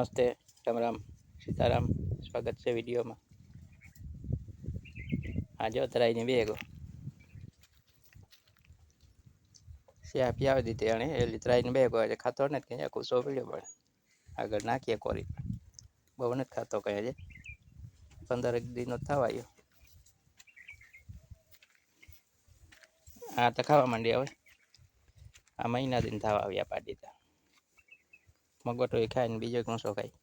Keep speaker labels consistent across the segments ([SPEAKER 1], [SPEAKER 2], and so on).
[SPEAKER 1] નમસ્તે, રામ રામ, સીતારામ. સ્વાગત છે વિડીયોમાં. આ જો તરાઈની બેગો શિયા પીવી દીધી એને એટલે તરાઈની બેગો એટલે ખાતો નથી કે કુસો પીડ્યો પણ આગળ નાખીએ કોરી બહુ નથી ખાતો કઈ હજી 15 દિનનો થવા આવ્યો. હા તો ખાવા માંડી હવે આ મહિના દિન થવા આવ્યા પાડી તા મગોટો એ ખાય ને બીજો કુસો ખાય.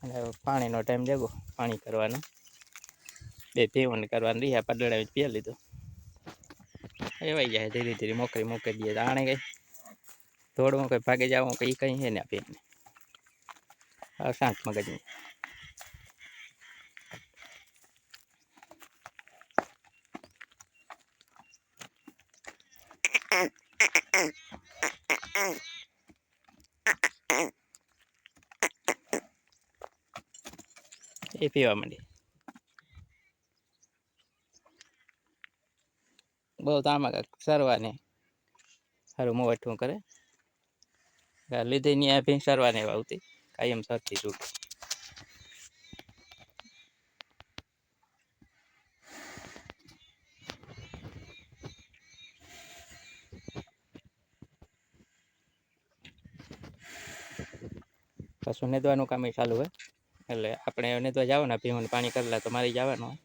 [SPEAKER 1] અને પાણીનો ટાઈમ દેગો પાણી કરવાનો બે પીવણ કરવાનું રહ્યા પડડાવી પી લીધું એવાઈ જાય ધીરે ધીરે મોકરી દઈએ આણે કઈ થોડું કઈ ભાગે જવું કઈ કઈ છે ને આપીને શાંત મગજની એ પીવા માંડી બહુ આમાં સરવાની સારું મોટું કરે લીધે ની આ ભીં સરવાની આવતી કાયમ સરતી છૂટ પાછું નેદવાનું કામ ચાલુ હોય એટલે આપણે નેદવા જવાના ભીહોને પાણી કરેલા તો મારી જવાનું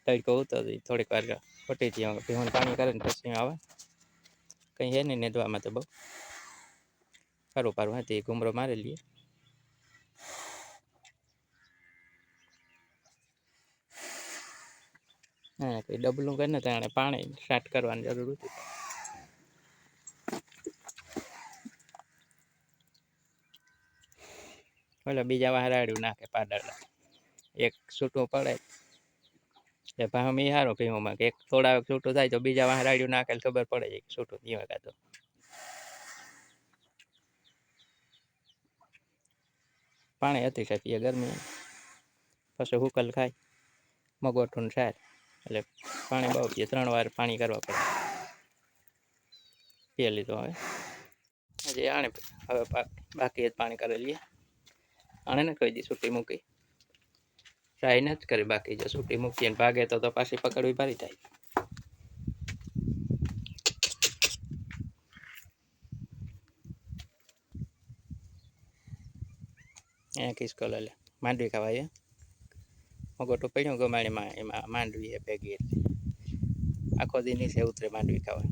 [SPEAKER 1] તડકો ઉતર થોડીક વાર ખોટી ભીહોને પાણી કરે ને પછી આવે કંઈ છે નહીં નેદવામાં તો બહુ સારું પારું હતી ઘૂમરો મારી લઈએ. હા કંઈ ડબલું કરીને તો એને પાણી સ્ટાર્ટ કરવાની જરૂર હતી. એટલે બીજા વાહરાડ્યું નાખે પાડડા એક છૂટું પડે એ ભાવ એ સારું ભીમોમાં એક થોડા છૂટું થાય તો બીજા વાહરાડ્યું નાખે ખબર પડે છે કે છૂટું નહીં હોય તો પાણી હતી શકીએ ગરમી પછી હુકલ ખાય મગોઠું સાર એટલે પાણી બહુ પીએ 3 વાર પાણી કરવા પડે પીએ લીધો હવે હજી આણે હવે બાકી જ પાણી કરી લઈએ આણે ને કહી દી છૂટી મૂકી ટ્રાય ન જ કરી બાકી જો છૂટી મૂકીને ભાગે તો પાછી પકડવી ભારી થાય. કિસકો લે માંડવી ખાવાય મગોટો પડ્યો ગમાણીમાં એમાં માંડવી એ ભેગી એટલે આખો દી નીચે ઉતરે માંડવી ખાવા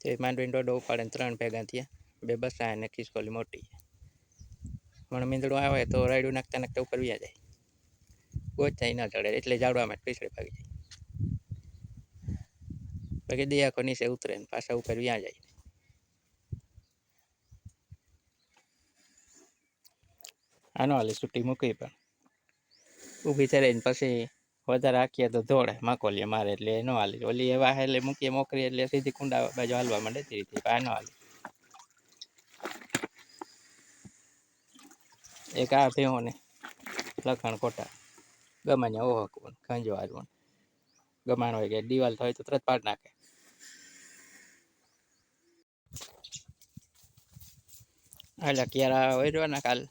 [SPEAKER 1] તે માંડવીનો ડોડો ઉપાડે 3 ભેગા થયા 2 બસા અને ખિસકોલી મોટી પણ મીંદડું આવે તો રાયડું નાખતા નાખતા ઉપર વ્યા જાય ગોચાઈ ના ચડે એટલે જાડવામાં પીછળે ભાગી જાય પછી દી આખો નીચે ઉતરે ને પાછા ઉપર વ્યા જાય. આનો હાલે છૂટી મૂકી પણ ઊભી ચડે પછી વધારે રાખીએ તો દોડે માકોલીએ મારે એટલે ન હાલે ઓલી એવા એટલે મૂકીએ મોકરી એટલે સીધી કુંડા બાજુ હાલવા માંડે ધીરે આ ન હાલે. એક આ ભેહોને લખણ ખોટા ગમાને ઓહો ખંજો હારવું ગમાણ હોય કે દિવાલ હોય તો તરત પાડ નાખે. એટલે ક્યારા હોય ને કાલ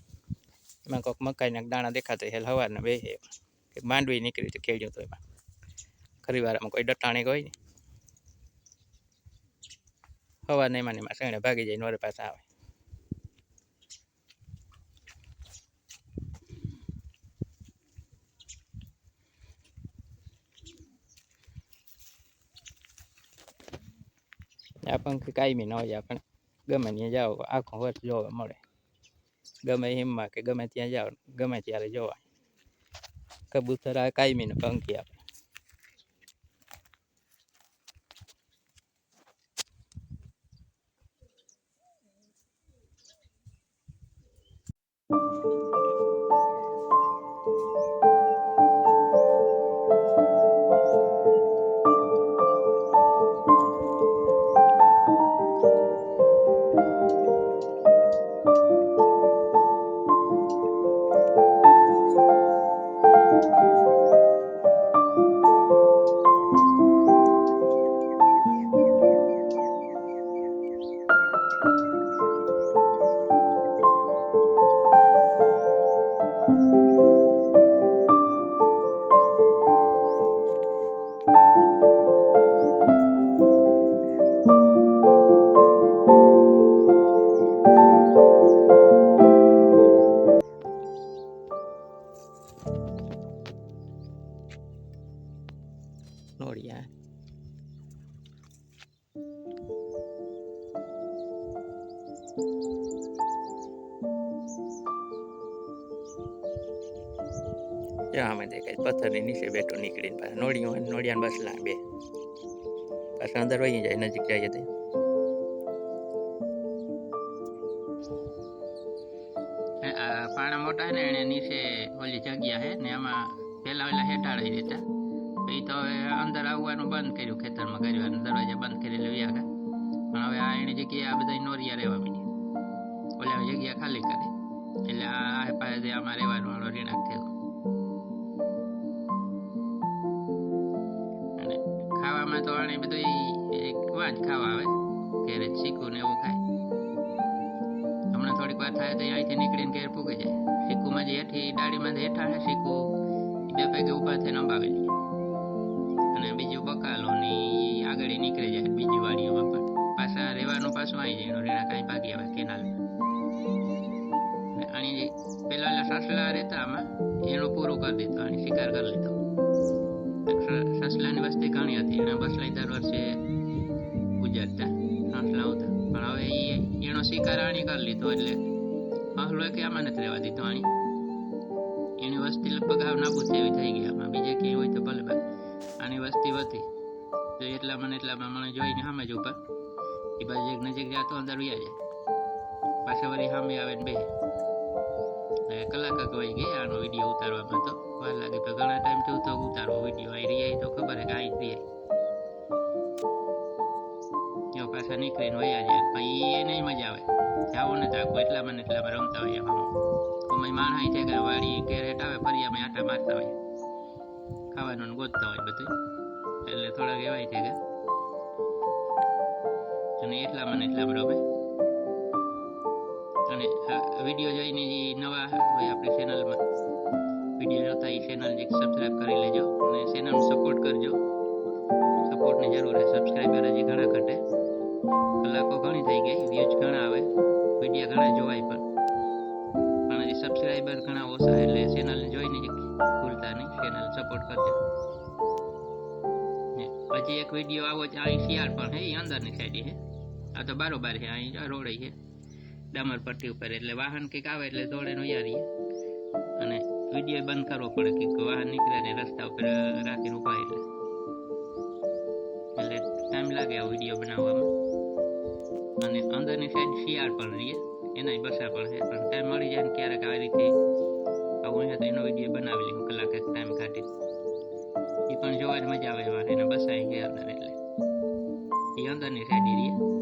[SPEAKER 1] એમાં કોઈક મકાઈના દાણા દેખાતો હેલ હવારના બે માંડવી નીકળી તો ખેડ્યો તો એમાં ખરી વારમાં કોઈ ડટાણી હોય ને હવારના એમાં શેણે ભાગી જાય નોરે પાછા આવે. આપણને કાયમી ન હોય આપણે ગમે ત્યાં જાઓ આખો વર્ષ જોવા મળે ગમે હિમમાં કે ગમે ત્યાં જાઓ ગમે ત્યારે જોવાય કબૂતર આ કાયમીનો પંખી આપણે. પથ્થરની નીચે બેઠો નીકળીને પાછા નોડિયાને બસલા બે પાછા અંદર વહી જાય નજીક જાય તે પાણા મોટા ને એને નીચે ઓલી જગ્યા હે ને એમાં પેલા ઓલા હેઠાડાઈ દેતા પછી તો હવે અંદર આવવાનું બંધ કર્યું ખેતરમાં કર્યું દરવાજા બંધ કરી લેવી આગળ પણ હવે આ એની જગ્યાએ આ બધા નોરિયા રહેવા માંડ્યા ઓલા જગ્યા ખાલી કરી એટલે આ પાસે આમાં રહેવાનો વાળો રેણાક થયો અને ખાવામાં તો આને બધું વાંચ ખાવા આવે ઘેરે શીખું ને એવું ખાય હમણાં થોડીક વાર થાય તો અહીંથી નીકળીને ઘેર પૂગી જાય શીખુમાં જે હેઠી ડાળીમાં હેઠા હે શીખું બે પૈકી ઉભા થઈને અંબાવી લે અને બીજું બકાલો ને આગળ નીકળી જાય બીજી વાડીઓમાં પણ પાછા રહેવાનું પાછું આવી જાય એનો રેણા કાંઈ ભાગી આવે કેનાલમાં આની પેલા સસલા રહેતા આમાં એનું પૂરું કરી દીધું આની શિકાર કરી લીધો સસલાની વસ્તી ઘણી હતી એના બસલાઈ દર વર્ષે ગુજરતા સસલા હતા પણ હવે એનો શિકાર આણી કરી લીધો એટલે હસલો કે આમાં નથી રહેવા દીધો આણી એની વસ્તી લગભગ હાવ નાબૂદ જેવી થઈ ગઈ આમાં બીજે ક્યાંય હોય તો ભલે આની વસ્તી વધી તો એટલામાં મને જોઈને સામે જ ઉપર એ બાજુ એક નજીક જતો અંદર વ્યા જાય પાછા વળી સામે આવે ને બે કલાક વહી ગઈ આનો વિડીયો ઉતારવામાં તો વાર લાગે તો ઘણા ટાઈમ થયું તો ઉતારવો વિડીયો અહીં રહી તો ખબર હે કે અહીં રહી એવો પાછા નીકળીને વયા જાય પણ એને મજા આવે જાવો ને તાકો એટલામાં રમતા હોય અમે માણસ છે કે વાડી ઘેરેટ આવે ફરિયામાં આટા મારતા હોય ખાવાનું ગોતતા હોય બધું એટલે થોડાક એવાય છે કે અને એટલામાં રમે અને વિડીયો જોઈને જે નવા હોય આપણી ચેનલમાં વિડીયો જોતા એ ચેનલ જે સબસ્ક્રાઈબ કરી લેજો અને ચેનલને સપોર્ટ કરજો સપોર્ટની જરૂર છે સબસ્ક્રાઈબર હજી ઘણા ઘટે કલાકો ઘણી થઈ ગઈ વ્યૂઝ ઘણા આવે વિડીયો ઘણા જોવાય પણ હજી સબસ્ક્રાઈબર ઘણા ઓછા એટલે ચેનલને જોઈને જ ભૂલતા નહીં ચેનલ સપોર્ટ કરજો હજી એક વિડીયો આવો છે અહીં શિયાળ પણ હે એ અંદરની સાઈડ છે આ તો બારોબાર છે અહીં રોડ છે ડામર પટ્ટી ઉપર એટલે વાહન કંઈક આવે એટલે દોડે નોયારીએ અને વિડીયો બંધ કરવો પડે કે વાહન નીકળે ને રસ્તા ઉપર રાખીને ઉભા એટલે ટાઈમ લાગે આ વિડીયો બનાવવામાં અને અંદરની સાઈડ શિયાળ પણ રહીએ એના બસા પણ છે પણ ટાઈમ મળી જાય ને ક્યારેક આવી રીતે આવું છે તો એનો વિડીયો બનાવી લઉં કલાક એક ટાઈમ કાઢી એ પણ જોવા જ મજા આવે એમાં એના બસા છે અંદર એટલે એ અંદરની સાઈડ રહીએ